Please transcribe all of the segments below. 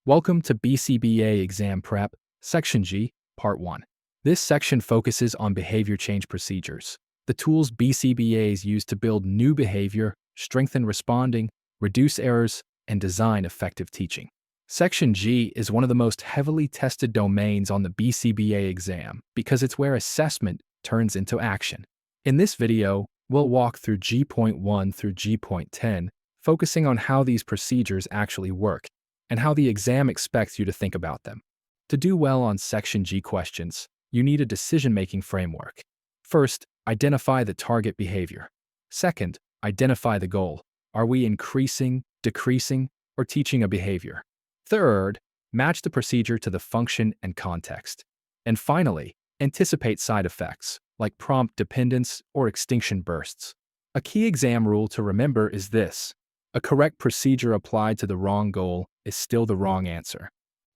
Welcome to BCBA Exam Prep, Section G, Part 1. This section focuses on behavior change procedures, the tools BCBAs use to build new behavior, strengthen responding, reduce errors, and design effective teaching. Section G is one of the most heavily tested domains on the BCBA exam because it's where assessment turns into action. In this video, we'll walk through G.1 through G.10, focusing on how these procedures actually work and how the exam expects you to think about them. To do well on Section G questions, you need a decision-making framework. First, identify the target behavior. Second, identify the goal. Are we increasing, decreasing, or teaching a behavior? Third, match the procedure to the function and context. And finally, anticipate side effects, like prompt dependence or extinction bursts. A key exam rule to remember is this: a correct procedure applied to the wrong goal is still the wrong answer.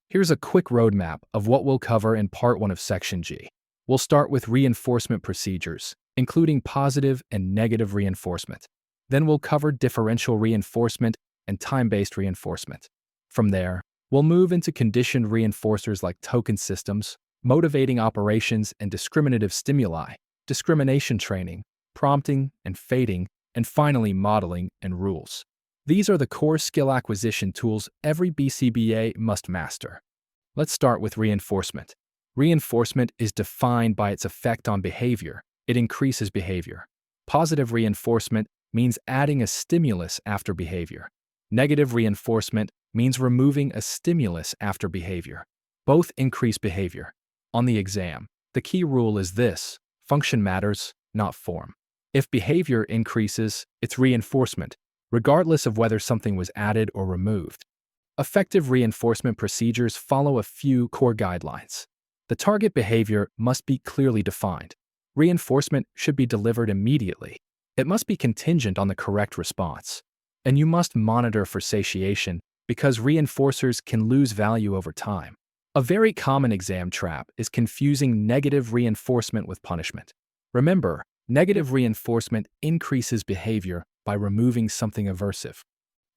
Here's a quick roadmap of what we'll cover in Part 1 of Section G. We'll start with reinforcement procedures, including positive and negative reinforcement. Then we'll cover differential reinforcement and time-based reinforcement. From there, we'll move into conditioned reinforcers like token systems, motivating operations and discriminative stimuli, discrimination training, prompting and fading, and finally modeling and rules. These are the core skill acquisition tools every BCBA must master. Let's start with reinforcement. Reinforcement is defined by its effect on behavior. It increases behavior. Positive reinforcement means adding a stimulus after behavior. Negative reinforcement means removing a stimulus after behavior. Both increase behavior. On the exam, the key rule is this: function matters, not form. If behavior increases, it's reinforcement, regardless of whether something was added or removed. Effective reinforcement procedures follow a few core guidelines. The target behavior must be clearly defined. Reinforcement should be delivered immediately. It must be contingent on the correct response. And you must monitor for satiation because reinforcers can lose value over time. A very common exam trap is confusing negative reinforcement with punishment. Remember, negative reinforcement increases behavior by removing something aversive.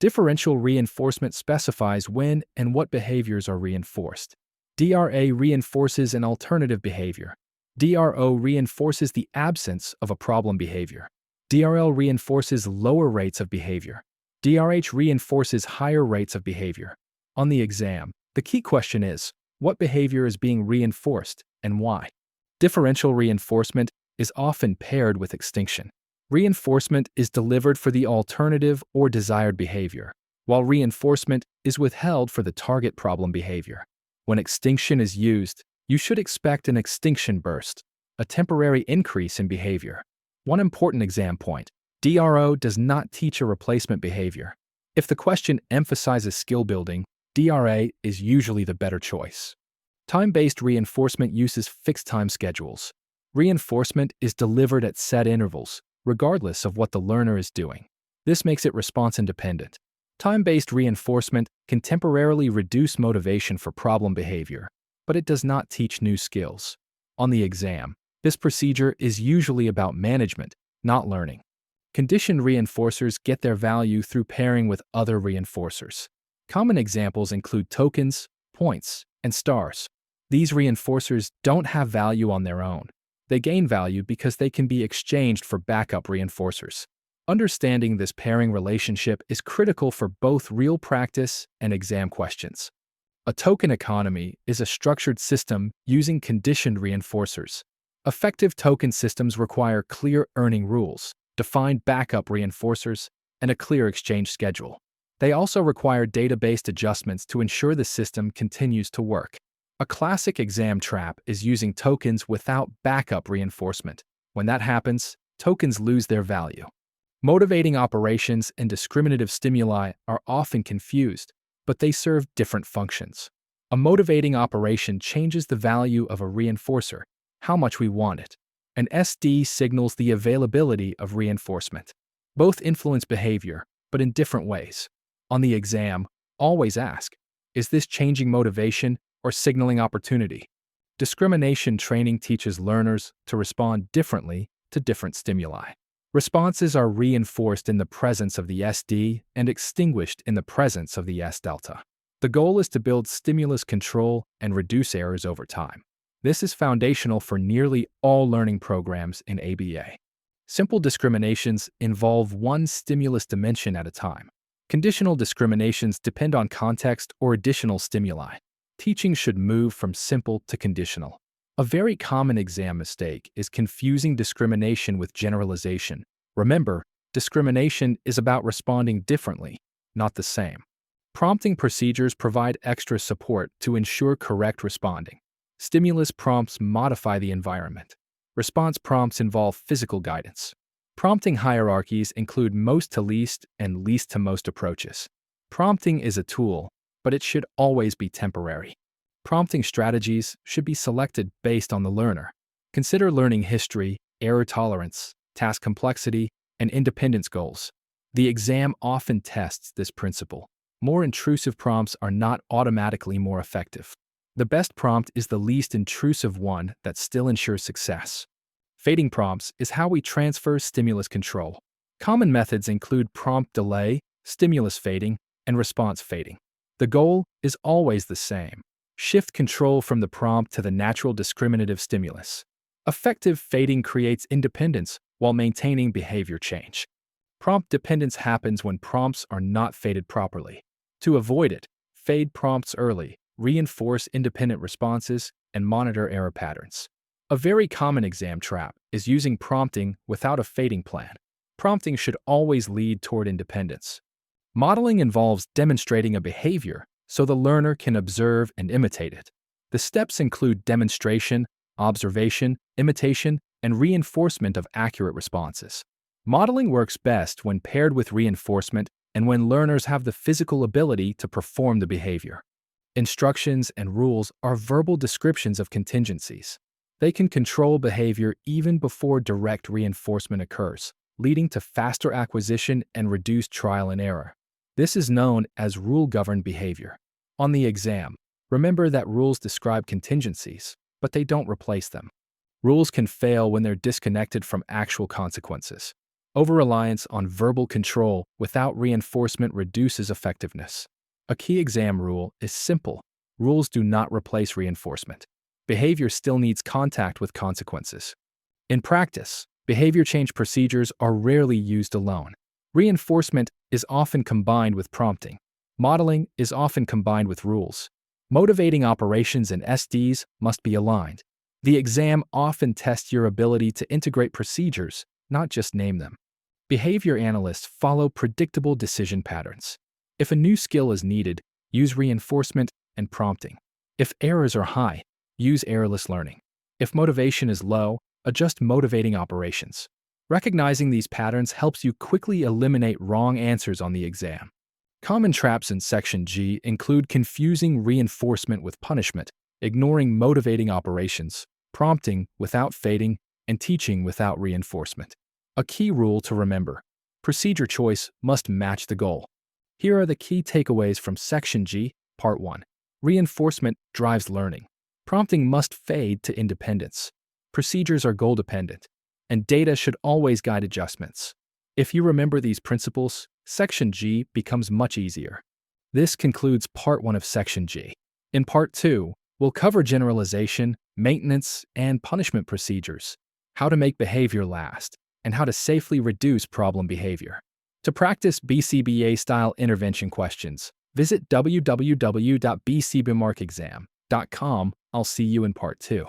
Differential reinforcement specifies when and what behaviors are reinforced. DRA reinforces an alternative behavior. DRO reinforces the absence of a problem behavior. DRL reinforces lower rates of behavior. DRH reinforces higher rates of behavior. On the exam, the key question is, what behavior is being reinforced and why? Differential reinforcement is often paired with extinction. Reinforcement is delivered for the alternative or desired behavior, while reinforcement is withheld for the target problem behavior. When extinction is used, you should expect an extinction burst, a temporary increase in behavior. One important exam point: DRO does not teach a replacement behavior. If the question emphasizes skill building, DRA is usually the better choice. Time-based reinforcement uses fixed time schedules. Reinforcement is delivered at set intervals, regardless of what the learner is doing. This makes it response independent. Time-based reinforcement can temporarily reduce motivation for problem behavior, but it does not teach new skills. On the exam, this procedure is usually about management, not learning. Conditioned reinforcers get their value through pairing with other reinforcers. Common examples include tokens, points, and stars. These reinforcers don't have value on their own. They gain value because they can be exchanged for backup reinforcers. Understanding this pairing relationship is critical for both real practice and exam questions. A token economy is a structured system using conditioned reinforcers. Effective token systems require clear earning rules, defined backup reinforcers, and a clear exchange schedule. They also require data-based adjustments to ensure the system continues to work. A classic exam trap is using tokens without backup reinforcement. When that happens, tokens lose their value. Motivating operations and discriminative stimuli are often confused, but they serve different functions. A motivating operation changes the value of a reinforcer, how much we want it. An SD signals the availability of reinforcement. Both influence behavior, but in different ways. On the exam, always ask, is this changing motivation or signaling opportunity? Discrimination training teaches learners to respond differently to different stimuli. Responses are reinforced in the presence of the SD and extinguished in the presence of the S delta. The goal is to build stimulus control and reduce errors over time. This is foundational for nearly all learning programs in ABA. Simple discriminations involve one stimulus dimension at a time. Conditional discriminations depend on context or additional stimuli. Teaching should move from simple to conditional. A very common exam mistake is confusing discrimination with generalization. Remember, discrimination is about responding differently, not the same. Prompting procedures provide extra support to ensure correct responding. Stimulus prompts modify the environment. Response prompts involve physical guidance. Prompting hierarchies include most to least and least to most approaches. Prompting is a tool, but it should always be temporary. Prompting strategies should be selected based on the learner. Consider learning history, error tolerance, task complexity, and independence goals. The exam often tests this principle. More intrusive prompts are not automatically more effective. The best prompt is the least intrusive one that still ensures success. Fading prompts is how we transfer stimulus control. Common methods include prompt delay, stimulus fading, and response fading. The goal is always the same. Shift control from the prompt to the natural discriminative stimulus. Effective fading creates independence while maintaining behavior change. Prompt dependence happens when prompts are not faded properly. To avoid it, fade prompts early, reinforce independent responses, and monitor error patterns. A very common exam trap is using prompting without a fading plan. Prompting should always lead toward independence. Modeling involves demonstrating a behavior so the learner can observe and imitate it. The steps include demonstration, observation, imitation, and reinforcement of accurate responses. Modeling works best when paired with reinforcement and when learners have the physical ability to perform the behavior. Instructions and rules are verbal descriptions of contingencies. They can control behavior even before direct reinforcement occurs, leading to faster acquisition and reduced trial and error. This is known as rule-governed behavior. On the exam, remember that rules describe contingencies, but they don't replace them. Rules can fail when they're disconnected from actual consequences. Over-reliance on verbal control without reinforcement reduces effectiveness. A key exam rule is simple. Rules do not replace reinforcement. Behavior still needs contact with consequences. In practice, behavior change procedures are rarely used alone. Reinforcement is often combined with prompting. Modeling is often combined with rules. Motivating operations and SDs must be aligned. The exam often tests your ability to integrate procedures, not just name them. Behavior analysts follow predictable decision patterns. If a new skill is needed, use reinforcement and prompting. If errors are high, use errorless learning. If motivation is low, adjust motivating operations. Recognizing these patterns helps you quickly eliminate wrong answers on the exam. Common traps in Section G include confusing reinforcement with punishment, ignoring motivating operations, prompting without fading, and teaching without reinforcement. A key rule to remember: procedure choice must match the goal. Here are the key takeaways from Section G, Part 1. Reinforcement drives learning. Prompting must fade to independence. Procedures are goal-dependent, and data should always guide adjustments. If you remember these principles, Section G becomes much easier. This concludes Part 1 of Section G. In Part 2, we'll cover generalization, maintenance, and punishment procedures, how to make behavior last, and how to safely reduce problem behavior. To practice BCBA-style intervention questions, visit www.bcbmarkexam.com. I'll see you in Part 2.